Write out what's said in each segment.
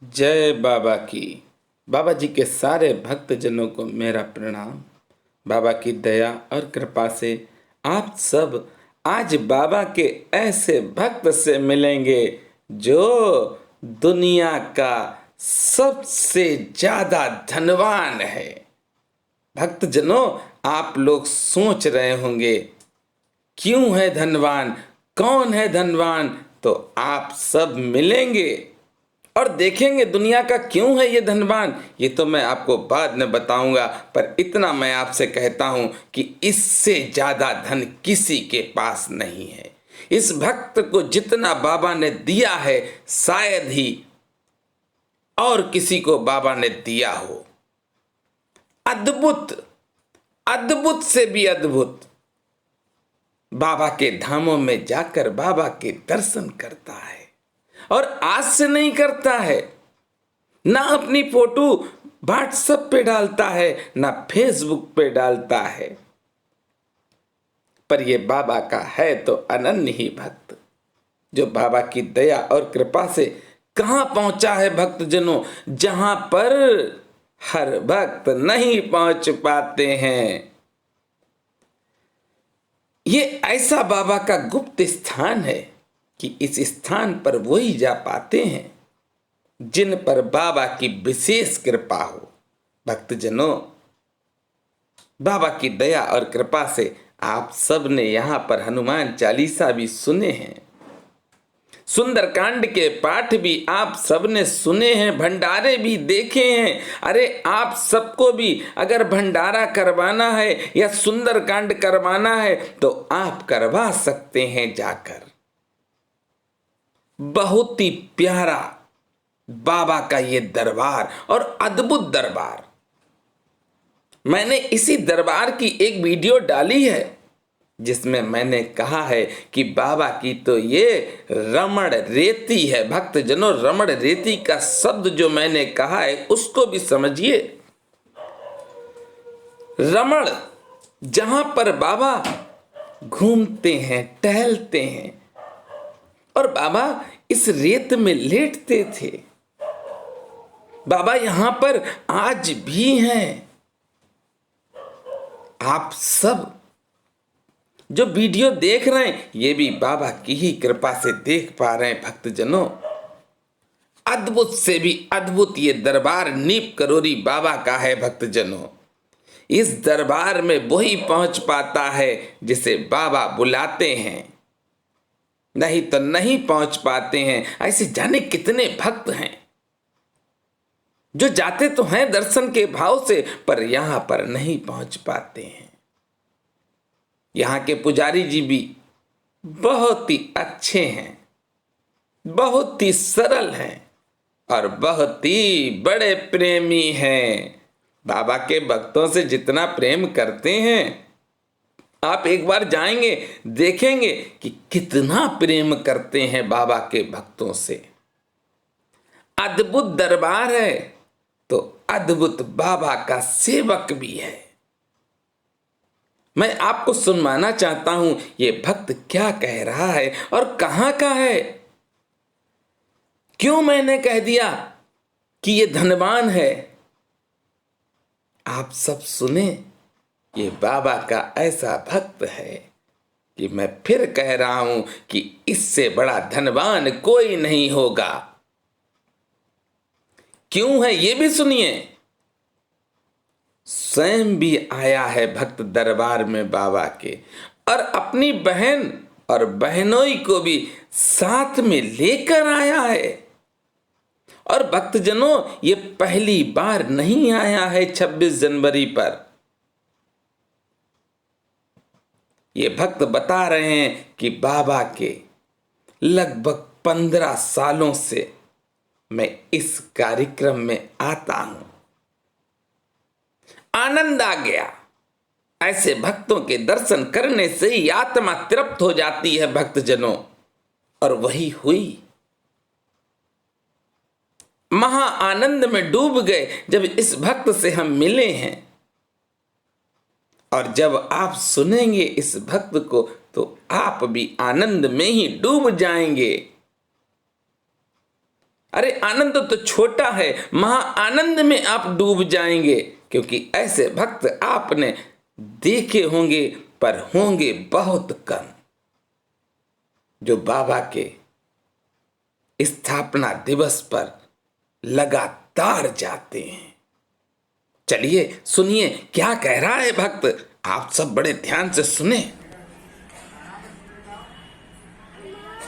जय बाबा की। बाबा जी के सारे भक्तजनों को मेरा प्रणाम। बाबा की दया और कृपा से आप सब आज बाबा के ऐसे भक्त से मिलेंगे जो दुनिया का सबसे ज्यादा धनवान है। भक्तजनों, आप लोग सोच रहे होंगे क्यों है धनवान, कौन है धनवान, तो आप सब मिलेंगे और देखेंगे दुनिया का क्यों है ये धनवान। ये तो मैं आपको बाद में बताऊंगा, पर इतना मैं आपसे कहता हूं कि इससे ज्यादा धन किसी के पास नहीं है। इस भक्त को जितना बाबा ने दिया है शायद ही और किसी को बाबा ने दिया हो। अद्भुत, अद्भुत से भी अद्भुत। बाबा के धामों में जाकर बाबा के दर्शन करता है और आज से नहीं करता है, ना अपनी फोटो व्हाट्सएप पे डालता है, ना फेसबुक पे डालता है, पर ये बाबा का है तो अनन्य ही भक्त, जो बाबा की दया और कृपा से कहां पहुंचा है भक्तजनों, जहां पर हर भक्त नहीं पहुंच पाते हैं। ये ऐसा बाबा का गुप्त स्थान है कि इस स्थान पर वही जा पाते हैं जिन पर बाबा की विशेष कृपा हो। भक्तजनों, बाबा की दया और कृपा से आप सब ने यहाँ पर हनुमान चालीसा भी सुने हैं, सुंदरकांड के पाठ भी आप सब ने सुने हैं, भंडारे भी देखे हैं। अरे आप सबको भी अगर भंडारा करवाना है या सुंदरकांड करवाना है तो आप करवा सकते हैं जाकर। बहुत ही प्यारा बाबा का ये दरबार और अद्भुत दरबार। मैंने इसी दरबार की एक वीडियो डाली है जिसमें मैंने कहा है कि बाबा की तो ये रमण रेती है। भक्तजनों, रमण रेती का शब्द जो मैंने कहा है उसको भी समझिए। रमण, जहां पर बाबा घूमते हैं, टहलते हैं और बाबा इस रेत में लेटते थे। बाबा यहां पर आज भी हैं। आप सब जो वीडियो देख रहे हैं ये भी बाबा की ही कृपा से देख पा रहे हैं। भक्तजनों, अद्भुत से भी अद्भुत ये दरबार नीप करोरी बाबा का है। भक्तजनों, इस दरबार में वही पहुंच पाता है जिसे बाबा बुलाते हैं, नहीं तो नहीं पहुंच पाते हैं। ऐसे जाने कितने भक्त हैं जो जाते तो हैं दर्शन के भाव से, पर यहां पर नहीं पहुंच पाते हैं। यहाँ के पुजारी जी भी बहुत ही अच्छे हैं, बहुत ही सरल हैं और बहुत ही बड़े प्रेमी हैं। बाबा के भक्तों से जितना प्रेम करते हैं, आप एक बार जाएंगे देखेंगे कि कितना प्रेम करते हैं बाबा के भक्तों से। अद्भुत दरबार है तो अद्भुत बाबा का सेवक भी है। मैं आपको सुनवाना चाहता हूं ये भक्त क्या कह रहा है और कहां का है। क्यों मैंने कह दिया कि ये धनवान है, आप सब सुने। ये बाबा का ऐसा भक्त है कि मैं फिर कह रहा हूं कि इससे बड़ा धनवान कोई नहीं होगा। क्यों है ये भी सुनिए। स्वयं भी आया है भक्त दरबार में बाबा के और अपनी बहन और बहनोई को भी साथ में लेकर आया है। और भक्तजनों, ये पहली बार नहीं आया है 26 जनवरी पर। ये भक्त बता रहे हैं कि बाबा के लगभग 15 सालों से मैं इस कार्यक्रम में आता हूं, आनंद आ गया। ऐसे भक्तों के दर्शन करने से ही आत्मा तृप्त हो जाती है भक्तजनों, और वही हुई। महा आनंद में डूब गए जब इस भक्त से हम मिले हैं। और जब आप सुनेंगे इस भक्त को तो आप भी आनंद में ही डूब जाएंगे। अरे आनंद तो छोटा है, महा आनंद में आप डूब जाएंगे, क्योंकि ऐसे भक्त आपने देखे होंगे पर होंगे बहुत कम, जो बाबा के स्थापना दिवस पर लगातार जाते हैं। चलिए सुनिए क्या कह रहा है भक्त, आप सब बड़े ध्यान से सुने।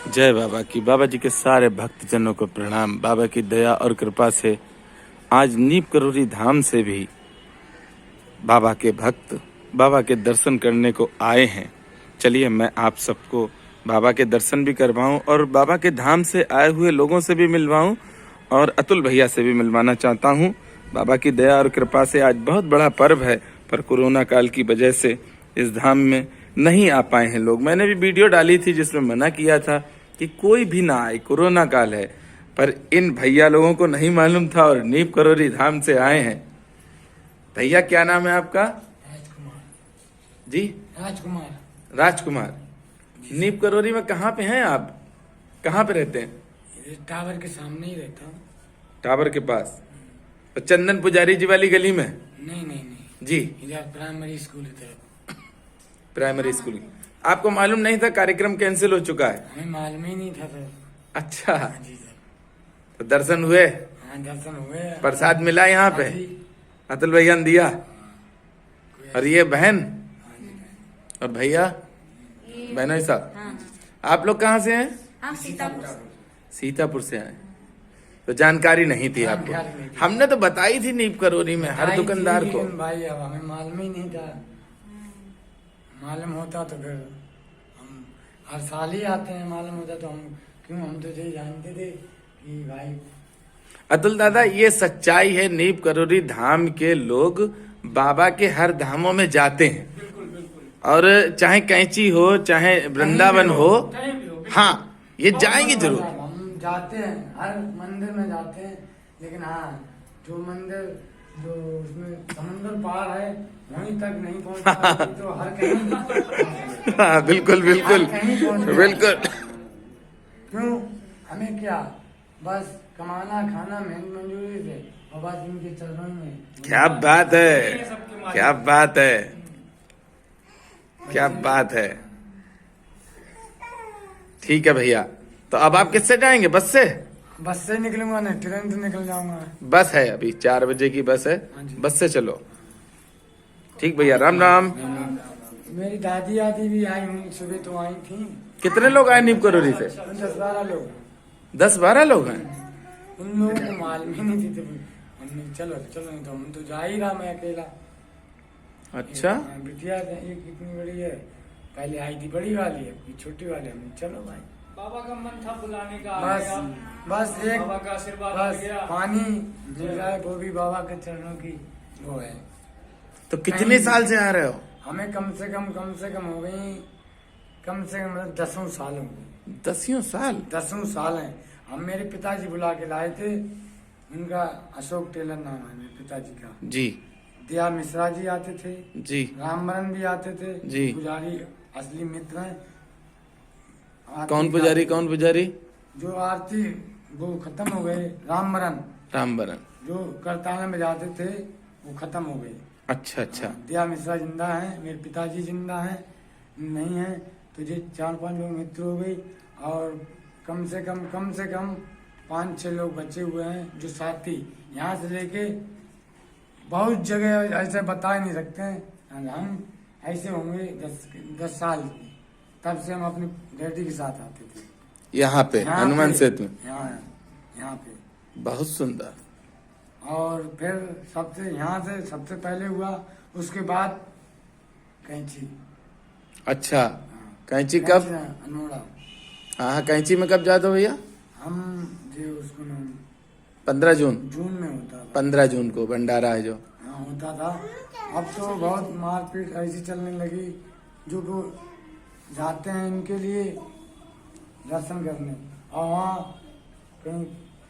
जय बाबा की। बाबा जी के सारे भक्तजनों को प्रणाम। बाबा की दया और कृपा से आज नीप करोरी धाम से भी बाबा के भक्त बाबा के दर्शन करने को आए हैं। चलिए मैं आप सबको बाबा के दर्शन भी करवाऊं और बाबा के धाम से आए हुए लोगों से भी मिलवाऊं और अतुल भैया से भी मिलवाना चाहता हूं। बाबा की दया और कृपा से आज बहुत बड़ा पर्व है, पर कोरोना काल की वजह से इस धाम में नहीं आ पाए हैं लोग। मैंने भी वीडियो डाली थी जिसमें मना किया था कि कोई भी ना आए, कोरोना काल है, पर इन भैया लोगों को नहीं मालूम था और नीप करोरी धाम से आए हैं। भैया क्या नाम है आपका? राजकुमार जी राजकुमार। नीप करोरी में कहाँ पे हैं आप? कहाँ पे रहते हैं? इधर टावर के सामने ही रहता हूँ। टावर के पास? तो चंदन पुजारी जी वाली गली में? नहीं जी इधर प्राइमरी स्कूल की तरफ। Primary school. आपको मालूम नहीं था कार्यक्रम कैंसिल हो चुका है? हमें मालूम ही नहीं था सर। अच्छा, हाँ जी सर। तो दर्शन हुए? हाँ दर्शन हुए। प्रसाद मिला यहाँ पे? हाँ जी। अतुल भैया ने दिया? कोई और ये बहन हाँ जी बहन। और भैया बहनोई साहब, हाँ, आप लोग कहाँ से हैं? हम सीतापुर से। सीतापुर से आए। तो जानकारी नहीं थी आपको? जानकारी नहीं थी। हमने तो बताई थी नीप करोरी में हर आई थी, दुकानदार को। लेकिन भाई अब हमें मालूम ही नहीं था। मालूम होता तो फिर हम हर साल ही आते हैं। मालूम होता तो हम तो यही जानते थे कि भाई अतुल दादा, ये सच्चाई है, नीप करोरी धाम के लोग बाबा के हर धामों में जाते हैं। और चाहे कैंची हो चाहे वृंदावन हो, कहीं भी हो। हाँ ये जाएंगे जरूर। हम जाते हैं, हर मंदिर में जाते हैं, लेकिन हाँ जो मंदिर जो उसमें समुद्र पार है वहीं तक नहीं पहुंच पाते, तो हर कहीं हाँ बिल्कुल बिल्कुल बिल्कुल। क्यों? हमें क्या बस कमाना खाना मंजूरी से और बस इनके चरणों में। क्या बात है, क्या बात है, क्या बात है। ठीक है भैया, तो अब आप किससे जाएंगे? बस से? बस से निकलूंगा, नहीं ट्रेन से निकल जाऊंगा। बस है, अभी 4 बजे की बस है, हाँ जी। बस से चलो। ठीक भैया, राम राम। मेरी दादी आदि भी आई हुई, सुबह तो आई थी। कितने लोग आए नीप करोरी से? 10-12 लोग। 10-12 लोग हैं? उन लोगों को मालूम ही नहीं थी। हमने चलो चलो, नहीं तो हम तो जा ही रहा, मैं अकेला। अच्छा, बिटिया एक कितनी बड़ी है, पहले आई थी बड़ी वाली है, फिर छोटी वाली। हमने चलो भाई, बाबा का मन था बुलाने का, बस आ गया। बस एक बाबा का आशीर्वाद मिल बस गया। पानी मिल जाए, वो भी बाबा के चरणों की वो है। तो कितने साल से आ रहे हो? हमें कम से कम हो गई, कम से कम मतलब 10 साल हो गए। 10 साल? 10 साल हैं। हम मेरे पिताजी बुला के लाए थे, उनका अशोक टेलर नाम है मेरे पिताजी का। जी दिया मिश्रा जी आते थे, जी रामबरन भी आते थे जी। पुजारी असली मित्र हैं। आरती कौन पुजारी? का- कौन पुजारी? जो आरती वो खत्म हो गए, रामबरन रामबरन। जो करताल में जाते थे वो खत्म हो गए। अच्छा अच्छा। दिया मिश्रा जिंदा है, मेरे पिताजी जिंदा हैं, नहीं है तो ये 4-5 लोग मित्र हो गई, और कम से कम 5-6 लोग बचे हुए हैं जो साथी, यहाँ से लेके बहुत जगह ऐसे बता ही नहीं सकते हैं। हम ऐसे होंगे 10 साल, तब से हम अपने डैडी के साथ आते थे यहाँ पे यहाँ हनुमान पे, सेतु में? यहाँ पे। बहुत सुंदर। और फिर सबसे पहले हुआ, उसके बाद कैंची। अच्छा, कैंची कब? अनोड़ा। हाँ, कैंची में कब जाते हो भैया? हम जो उसको नाम 15 जून। जून में होता था। 15 जून को भंडारा है जो। हाँ होता था। अब तो बहुत मारपीट ऐसी चलने लगी, जो वो जाते हैं इनके लिए दर्शन करने, और वहाँ कहीं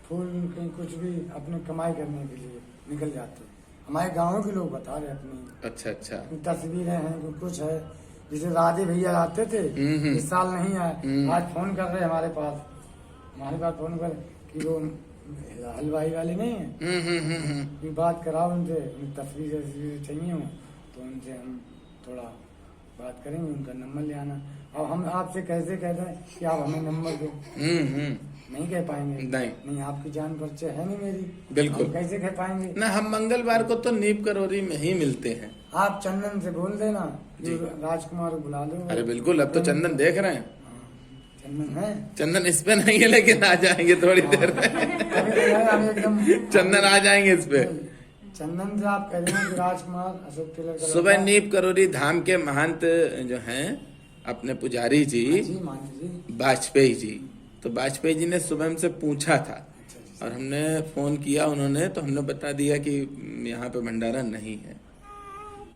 फूल कहीं कुछ भी अपने कमाई करने के लिए निकल जाते हैं। हमारे गाँव के लोग बता रहे अपनी अच्छा अच्छा। तस्वीरें हैं, कुछ है। जैसे राधे भैया आते थे, इस साल नहीं आए, आज फोन कर रहे हमारे पास फोन कर कि वो हलवाई वाले नहीं है, भी बात कराओ उनसे, उन्हें तस्वीर चाहिए हो तो उनसे हम थोड़ा बात करेंगे, उनका नंबर ले आना। और हम आपसे कैसे कहते हैं कि आप हमें नंबर दो, नहीं कह पाएंगे। नहीं आपकी जान परिचय है नहीं मेरी, बिल्कुल। हम कैसे कह पाएंगे। ना हम मंगलवार को तो नीप करोरी में ही मिलते हैं। आप चंदन से बोल देना, राजकुमार को बुला लो। अरे बिल्कुल, अब तो चंदन देख रहे हैं। चंदन है, चंदन इस पे नहीं है, लेकिन आ जाएंगे थोड़ी देर में। हम एकदम चंदन आ जाएंगे इस पे। चंदन से आप कह देना कि राजकुमार अशोक टेलर का सुबह लड़का। नीप करोरी धाम के महंत जो हैं अपने पुजारी जी जी मान जी। वाजपेयी जी, तो वाजपेयी जी ने सुबह हमसे पूछा था अच्छा, और हमने फोन किया, उन्होंने तो हमने बता दिया कि यहाँ पे भंडारा नहीं है।